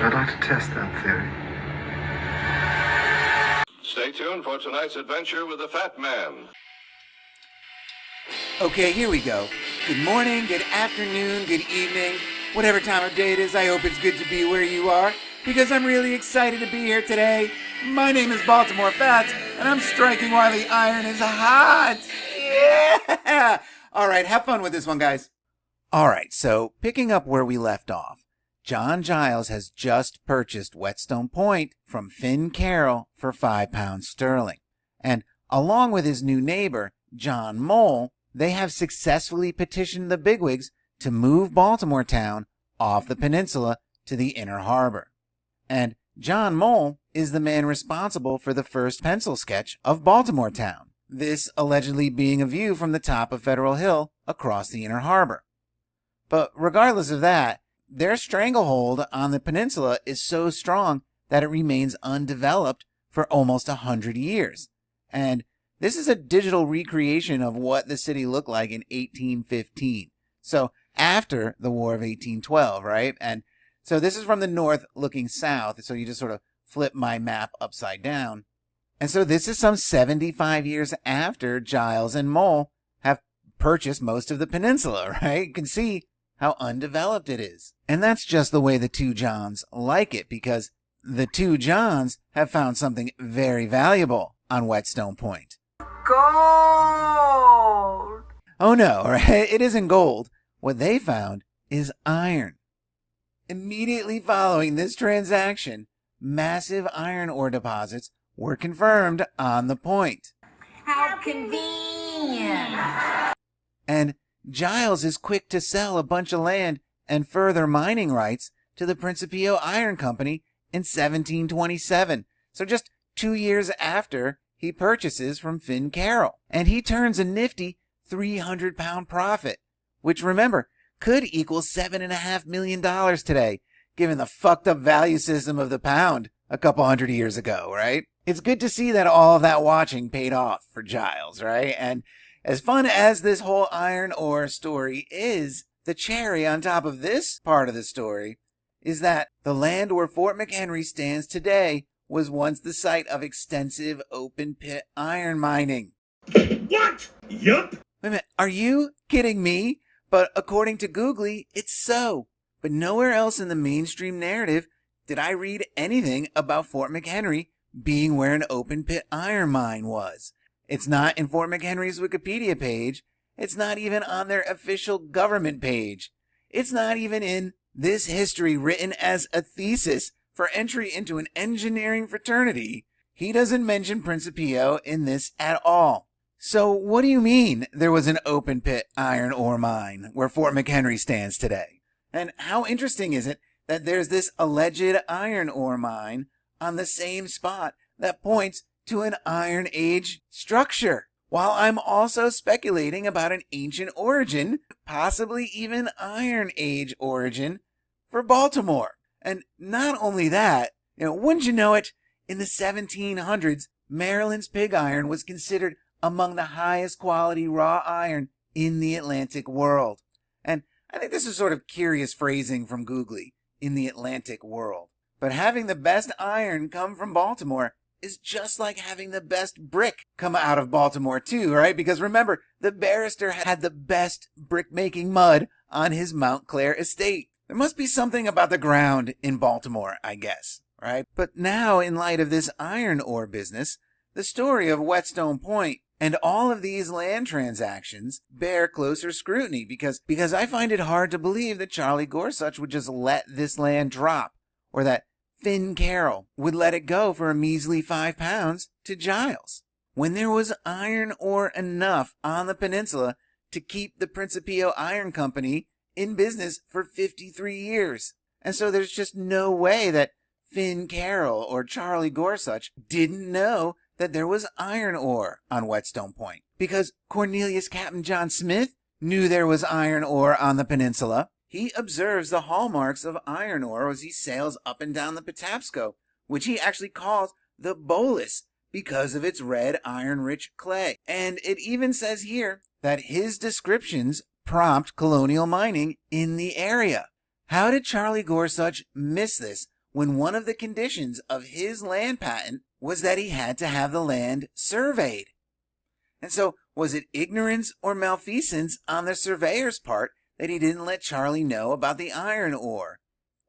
I'd like to test that theory. Stay tuned for tonight's adventure with the Fat Man. Okay, here we go. Good morning, good afternoon, good evening, whatever time of day it is. I hope it's good to be where you are, because I'm really excited to be here today. My name is Baltimore Fats, and I'm striking while the iron is hot. Yeah! All right, have fun with this one, guys. All right, so picking up where we left off, John Giles has just purchased Whetstone Point from Finn Carroll for £5 sterling. And along with his new neighbor, John Mole, they have successfully petitioned the bigwigs to move Baltimore town off the peninsula to the inner harbor. And John Mole is the man responsible for the first pencil sketch of Baltimore town, this allegedly being a view from the top of Federal Hill across the inner harbor. But regardless of that, their stranglehold on the peninsula is so strong that it remains undeveloped for almost 100 years. And this is a digital recreation of what the city looked like in 1815. So after the War of 1812, right? And so this is from the north looking south. So you just sort of flip my map upside down. And so this is some 75 years after Giles and Mole have purchased most of the peninsula, right? You can see how undeveloped it is. And that's just the way the two Johns like it, because the two Johns have found something very valuable on Whetstone Point. Gold! Oh no, right? It isn't gold. What they found is iron. Immediately following this transaction, massive iron ore deposits were confirmed on the point. How convenient! And Giles is quick to sell a bunch of land and further mining rights to the Principio Iron Company in 1727. So just 2 years after he purchases from Finn Carroll. And he turns a nifty 300-pound profit, which, remember, could equal $7.5 million today, given the fucked up value system of the pound a couple hundred years ago, right? It's good to see that all of that watching paid off for Giles, right? And as fun as this whole iron ore story is, the cherry on top of this part of the story is that the land where Fort McHenry stands today was once the site of extensive open-pit iron mining. What? Yup. Wait a minute, are you kidding me? But according to Googly, it's so. But nowhere else in the mainstream narrative did I read anything about Fort McHenry being where an open-pit iron mine was. It's not in Fort McHenry's Wikipedia page. It's not even on their official government page. It's not even in this history written as a thesis for entry into an engineering fraternity. He doesn't mention Principio in this at all. So what do you mean there was an open pit iron ore mine where Fort McHenry stands today? And how interesting is it that there's this alleged iron ore mine on the same spot that points to an Iron Age structure, while I'm also speculating about an ancient origin, possibly even Iron Age origin, for Baltimore. And not only that, wouldn't you know it, in the 1700s, Maryland's pig iron was considered among the highest quality raw iron in the Atlantic world. And I think this is sort of curious phrasing from Googly, in the Atlantic world. But having the best iron come from Baltimore is just like having the best brick come out of Baltimore too, right? Because remember, the barrister had the best brick-making mud on his Mount Clair estate. There must be something about the ground in Baltimore, I guess, right? But now, in light of this iron ore business, the story of Whetstone Point and all of these land transactions bear closer scrutiny because I find it hard to believe that Charlie Gorsuch would just let this land drop, or that Finn Carroll would let it go for a measly £5 to Giles, when there was iron ore enough on the peninsula to keep the Principio Iron Company in business for 53 years. And so there's just no way that Finn Carroll or Charlie Gorsuch didn't know that there was iron ore on Whetstone Point, because Cornelius Captain John Smith knew there was iron ore on the peninsula. He observes the hallmarks of iron ore as he sails up and down the Patapsco, which he actually calls the bolus because of its red iron-rich clay. And it even says here that his descriptions prompt colonial mining in the area. How did Charlie Gorsuch miss this when one of the conditions of his land patent was that he had to have the land surveyed. And so, was it ignorance or malfeasance on the surveyor's part that he didn't let Charlie know about the iron ore?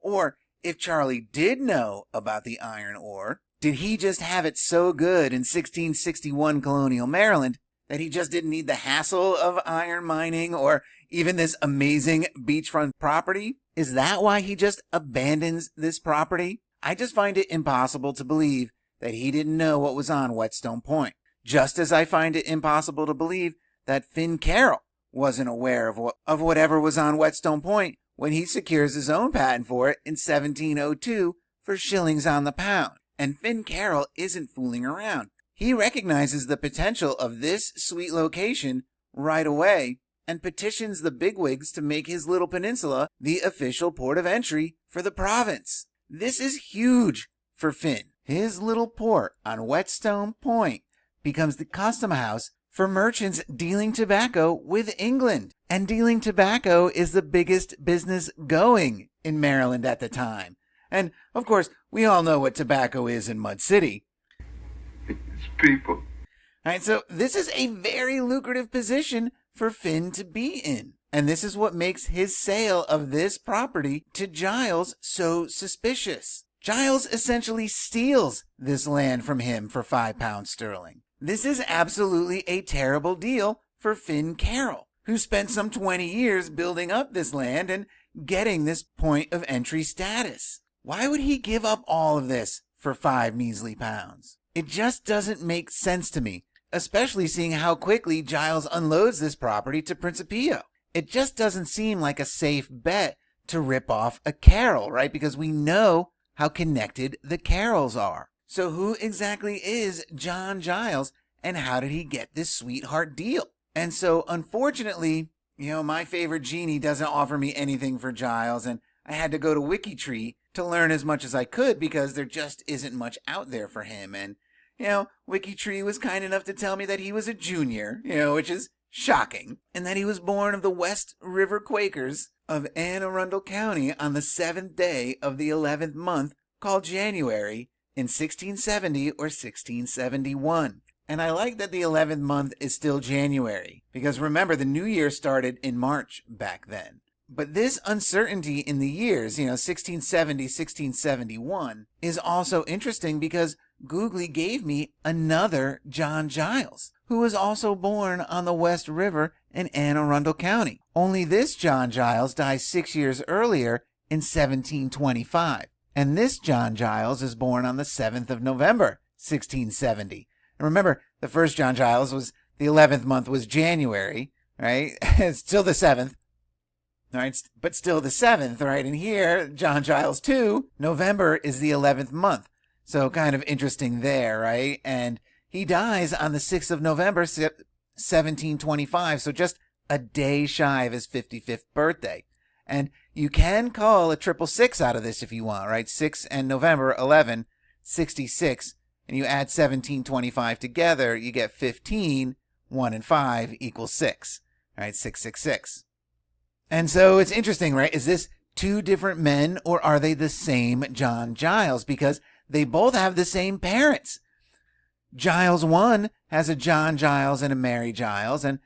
Or, if Charlie did know about the iron ore, did he just have it so good in 1661 colonial Maryland that he just didn't need the hassle of iron mining or even this amazing beachfront property? Is that why he just abandons this property? I just find it impossible to believe that he didn't know what was on Whetstone Point. Just as I find it impossible to believe that Finn Carroll wasn't aware of whatever was on Whetstone Point when he secures his own patent for it in 1702 for shillings on the pound. And Finn Carroll isn't fooling around. He recognizes the potential of this sweet location right away and petitions the bigwigs to make his little peninsula the official port of entry for the province. This is huge for Finn. His little port on Whetstone Point becomes the custom house for merchants dealing tobacco with England. And dealing tobacco is the biggest business going in Maryland at the time. And, of course, we all know what tobacco is in Mud City. It's people. All right, so this is a very lucrative position for Finn to be in. And this is what makes his sale of this property to Giles so suspicious. Giles essentially steals this land from him for £5 sterling. This is absolutely a terrible deal for Finn Carroll, who spent some 20 years building up this land and getting this point of entry status. Why would he give up all of this for 5 measly pounds? It just doesn't make sense to me, especially seeing how quickly Giles unloads this property to Principio. It just doesn't seem like a safe bet to rip off a Carroll, right? Because we know how connected the Carrolls are. So who exactly is John Giles, and how did he get this sweetheart deal? And so, unfortunately, my favorite genie doesn't offer me anything for Giles, and I had to go to WikiTree to learn as much as I could because there just isn't much out there for him. And, WikiTree was kind enough to tell me that he was a junior, which is shocking, and that he was born of the West River Quakers of Anne Arundel County on the 7th day of the 11th month, called January, in 1670 or 1671. And I like that the 11th month is still January, because remember, the new year started in March back then. But this uncertainty in the years, 1670, 1671, is also interesting because Googly gave me another John Giles, who was also born on the West River in Anne Arundel County. Only this John Giles dies 6 years earlier in 1725. And this John Giles is born on the 7th of November, 1670. And remember, the first John Giles was, the 11th month was January, right? It's still the 7th. Right, but still the 7th, right? And here, John Giles 2, November is the 11th month. So kind of interesting there, right? And he dies on the 6th of November, 1725, so just a day shy of his 55th birthday. And you can call a 666 out of this if you want, right? 6 and November, 11, 66. And you add 1725 together, you get 15, 1 and 5 equals 6, right? 666. And so it's interesting, right? Is this two different men or are they the same John Giles? Because they both have the same parents. Giles 1 has a John Giles and a Mary Giles, and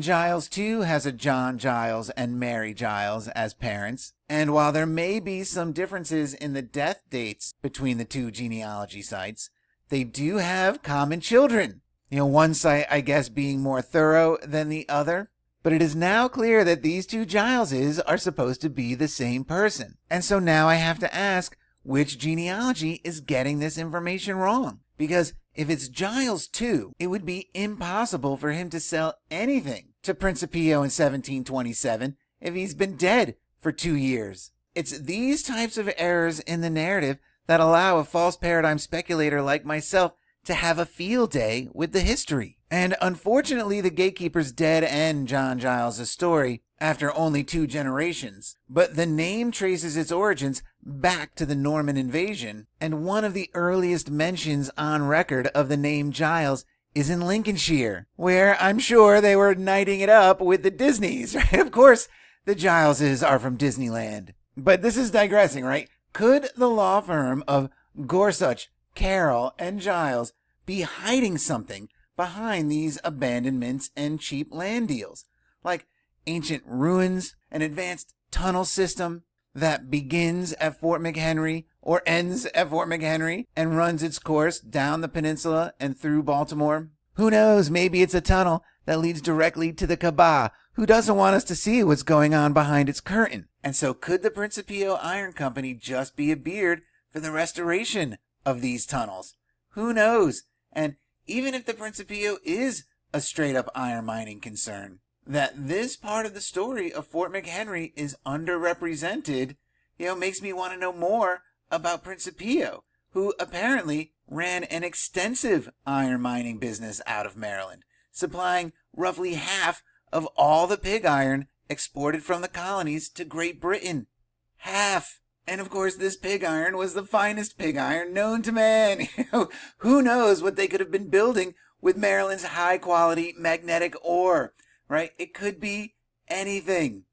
Giles 2 has a John Giles and Mary Giles as parents. And while there may be some differences in the death dates between the two genealogy sites, they do have common children. One site, I guess, being more thorough than the other. But it is now clear that these two Gileses are supposed to be the same person. And so now I have to ask, which genealogy is getting this information wrong? Because if it's Giles 2, it would be impossible for him to sell anything to Principio in 1727 if he's been dead for 2 years. It's these types of errors in the narrative that allow a false paradigm speculator like myself to have a field day with the history. And unfortunately, the gatekeepers dead end John Giles' story after only 2 generations. But the name traces its origins back to the Norman invasion, and one of the earliest mentions on record of the name Giles is in Lincolnshire, where I'm sure they were knighting it up with the Disneys, right? Of course, the Gileses are from Disneyland. But this is digressing, right? Could the law firm of Gorsuch, Carroll, and Giles be hiding something behind these abandonments and cheap land deals, like ancient ruins, an advanced tunnel system that begins at Fort McHenry or ends at Fort McHenry and runs its course down the peninsula and through Baltimore? Who knows, maybe it's a tunnel that leads directly to the Kaaba, who doesn't want us to see what's going on behind its curtain. And so could the Principio Iron Company just be a beard for the restoration of these tunnels? Who knows? And even if the Principio is a straight-up iron mining concern, that this part of the story of Fort McHenry is underrepresented, makes me want to know more about Principio, who apparently ran an extensive iron mining business out of Maryland, supplying roughly half of all the pig iron exported from the colonies to Great Britain. Half. And of course, this pig iron was the finest pig iron known to man. Who knows what they could have been building with Maryland's high-quality magnetic ore, right? It could be anything.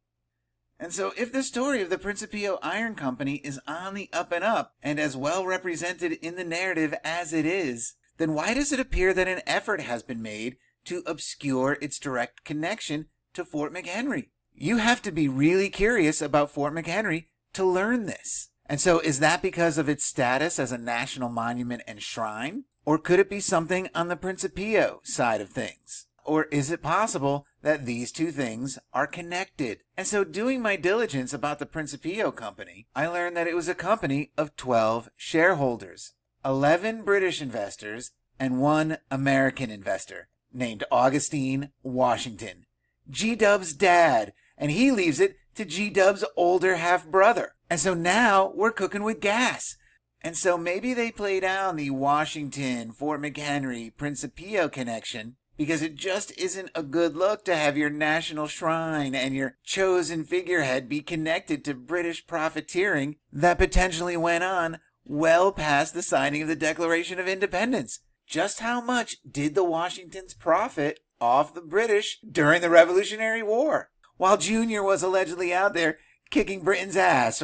And so if the story of the Principio Iron Company is on the up and up and as well represented in the narrative as it is, then why does it appear that an effort has been made to obscure its direct connection to Fort McHenry? You have to be really curious about Fort McHenry to learn this. And so is that because of its status as a national monument and shrine? Or could it be something on the Principio side of things? Or is it possible that these two things are connected? And so doing my diligence about the Principio Company, I learned that it was a company of 12 shareholders, 11 British investors, and 1 American investor named Augustine Washington, G-Dub's dad, and he leaves it to G-Dub's older half-brother. And so now we're cooking with gas. And so maybe they play down the Washington, Fort McHenry, Principio connection because it just isn't a good look to have your national shrine and your chosen figurehead be connected to British profiteering that potentially went on well past the signing of the Declaration of Independence. Just how much did the Washingtons profit off the British during the Revolutionary War, while Junior was allegedly out there kicking Britain's ass?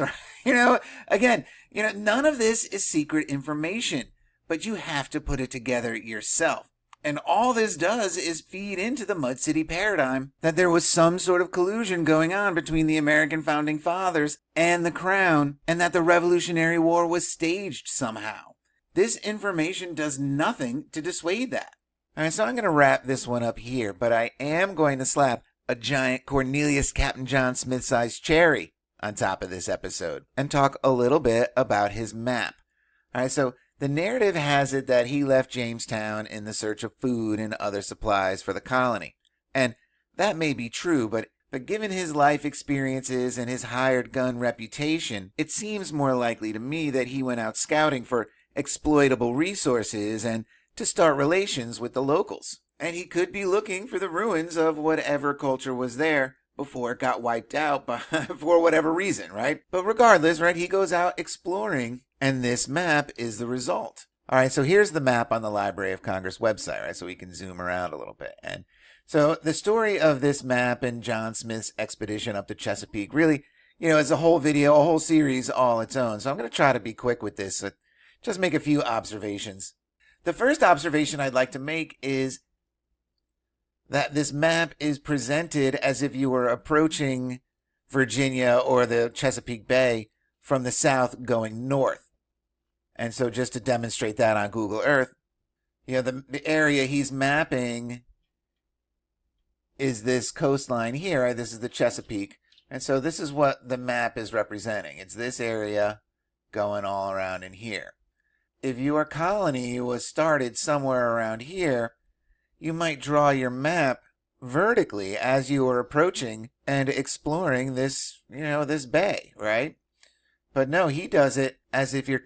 Again, none of this is secret information, but you have to put it together yourself. And all this does is feed into the Mud City paradigm that there was some sort of collusion going on between the American founding fathers and the Crown, and that the Revolutionary War was staged somehow. This information does nothing to dissuade that. All right, so I'm going to wrap this one up here, but I am going to slap a giant Cornelius Captain John Smith-sized cherry on top of this episode and talk a little bit about his map. All right, so the narrative has it that he left Jamestown in the search of food and other supplies for the colony. And that may be true, but given his life experiences and his hired gun reputation, it seems more likely to me that he went out scouting for exploitable resources and to start relations with the locals. And he could be looking for the ruins of whatever culture was there before it got wiped out for whatever reason, right? But regardless, right, he goes out exploring, and this map is the result. All right, so here's the map on the Library of Congress website, right, so we can zoom around a little bit. And so the story of this map and John Smith's expedition up to Chesapeake really, is a whole video, a whole series all its own. So I'm going to try to be quick with this, just make a few observations. The first observation I'd like to make is that this map is presented as if you were approaching Virginia or the Chesapeake Bay from the south going north. And so just to demonstrate that on Google Earth, the area he's mapping is this coastline here. Right? This is the Chesapeake. And so this is what the map is representing. It's this area going all around in here. If your colony was started somewhere around here, you might draw your map vertically as you are approaching and exploring this, this bay, right? But no, he does it as if you're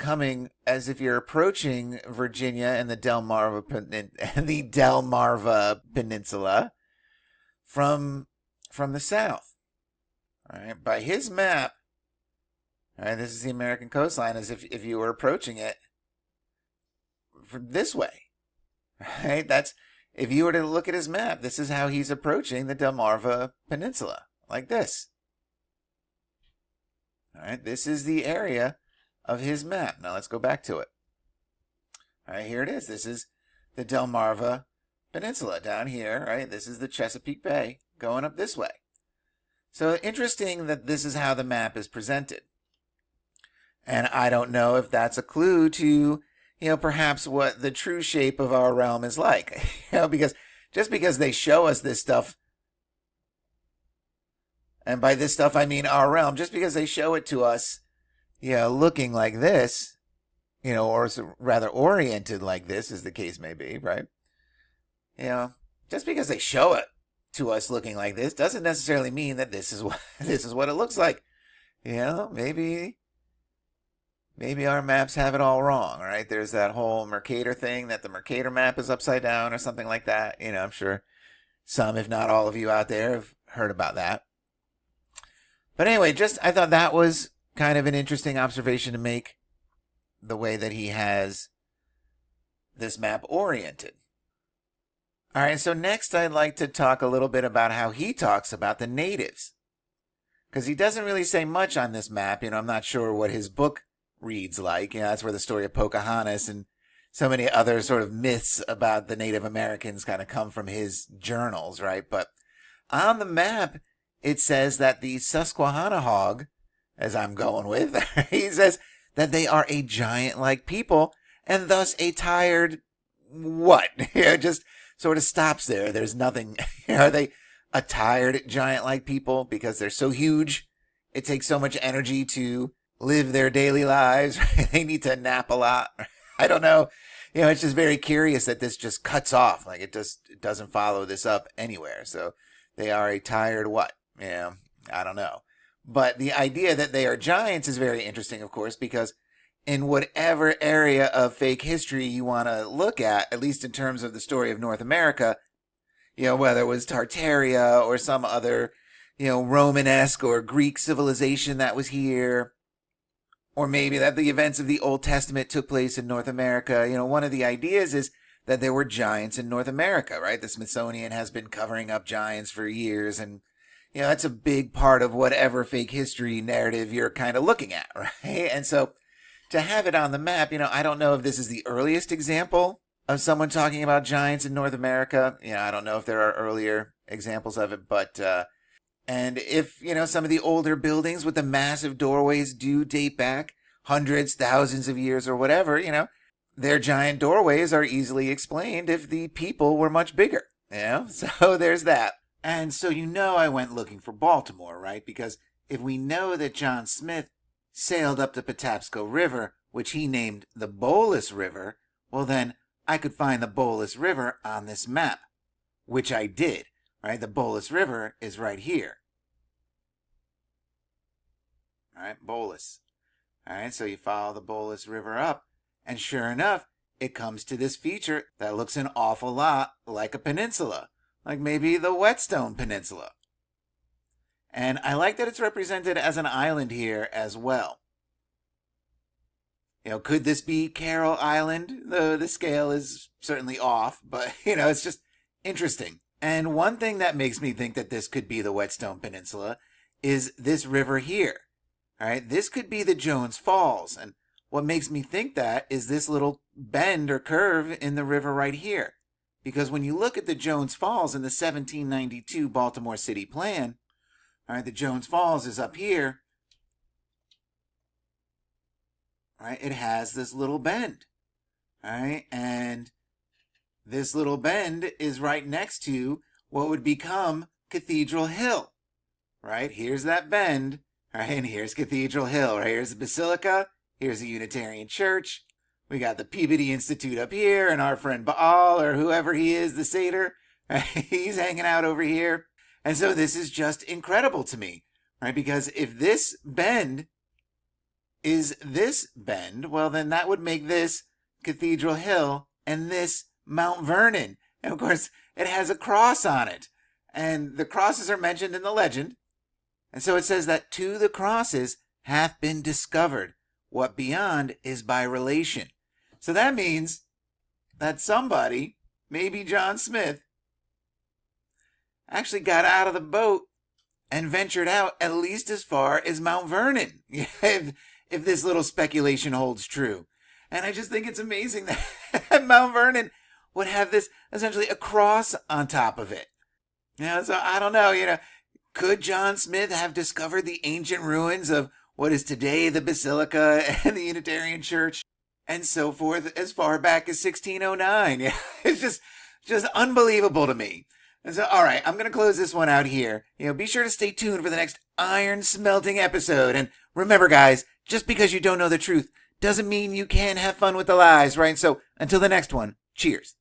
approaching Virginia and the Delmarva Peninsula from the south. All right, by his map, all right, this is the American coastline as if you were approaching it from this way, right? If you were to look at his map, this is how he's approaching the Delmarva Peninsula, like this. All right, this is the area of his map. Now let's go back to it. All right, here it is. This is the Delmarva Peninsula down here, right? This is the Chesapeake Bay going up this way. So interesting that this is how the map is presented. And I don't know if that's a clue to, perhaps what the true shape of our realm is like. Because just because they show us this stuff, and by this stuff I mean our realm, just because they show it to us, looking like this, or rather oriented like this, as the case may be, right? Just because they show it to us looking like this doesn't necessarily mean that this is what it looks like. Maybe our maps have it all wrong, right? There's that whole Mercator thing, that the Mercator map is upside down or something like that. I'm sure some, if not all of you out there have heard about that. But anyway, I thought that was kind of an interesting observation to make, the way that he has this map oriented. All right, so next I'd like to talk a little bit about how he talks about the natives. Because he doesn't really say much on this map. I'm not sure what his book reads like. That's where the story of Pocahontas and so many other sort of myths about the Native Americans kind of come from his journals, right? But on the map, it says that the Susquehanna hog, as I'm going with, he says that they are a giant-like people and thus a tired what? Just sort of stops there. There's nothing. Are they a tired giant-like people because they're so huge? It takes so much energy to live their daily lives. They need to nap a lot. I don't know. It's just very curious that this just cuts off. Like it doesn't follow this up anywhere. So they are a tired what? I don't know. But the idea that they are giants is very interesting, of course, because in whatever area of fake history you want to look at least in terms of the story of North America, whether it was Tartaria or some other, Romanesque or Greek civilization that was here, or maybe that the events of the Old Testament took place in North America. One of the ideas is that there were giants in North America, right? The Smithsonian has been covering up giants for years, and that's a big part of whatever fake history narrative you're kind of looking at, right? And so to have it on the map, I don't know if this is the earliest example of someone talking about giants in North America. I don't know if there are earlier examples of it, but, and if, some of the older buildings with the massive doorways do date back hundreds, thousands of years or whatever, their giant doorways are easily explained if the people were much bigger, So there's that. And so I went looking for Baltimore, right? Because if we know that John Smith sailed up the Patapsco River, which he named the Bolus River, well then I could find the Bolus River on this map, which I did, right? The Bolus River is right here. All right, Bolus. All right, so you follow the Bolus River up, and sure enough, it comes to this feature that looks an awful lot like a peninsula. Like maybe the Whetstone Peninsula. And I like that it's represented as an island here as well. Could this be Carroll Island? The scale is certainly off, but, it's just interesting. And one thing that makes me think that this could be the Whetstone Peninsula is this river here. All right, this could be the Jones Falls. And what makes me think that is this little bend or curve in the river right here. Because when you look at the Jones Falls in the 1792 Baltimore City Plan, all right, the Jones Falls is up here. All right, it has this little bend. All right, and this little bend is right next to what would become Cathedral Hill. Right, here's that bend. All right, and here's Cathedral Hill. Right, here's the Basilica. Here's the Unitarian Church. We got the Peabody Institute up here, and our friend Baal, or whoever he is, the satyr, right? He's hanging out over here. And so this is just incredible to me, right? Because if this bend is this bend, well, then that would make this Cathedral Hill and this Mount Vernon. And of course, it has a cross on it. And the crosses are mentioned in the legend. And so it says that to the crosses hath been discovered what beyond is by relation. So that means that somebody, maybe John Smith, actually got out of the boat and ventured out at least as far as Mount Vernon. if if this little speculation holds true. And I just think it's amazing that Mount Vernon would have this, essentially a cross on top of it. So I don't know, could John Smith have discovered the ancient ruins of what is today the Basilica and the Unitarian Church and so forth as far back as 1609? It's just unbelievable to me. And so, all right, I'm going to close this one out here. Be sure to stay tuned for the next iron smelting episode. And remember, guys, just because you don't know the truth doesn't mean you can't have fun with the lies, right? So until the next one, cheers.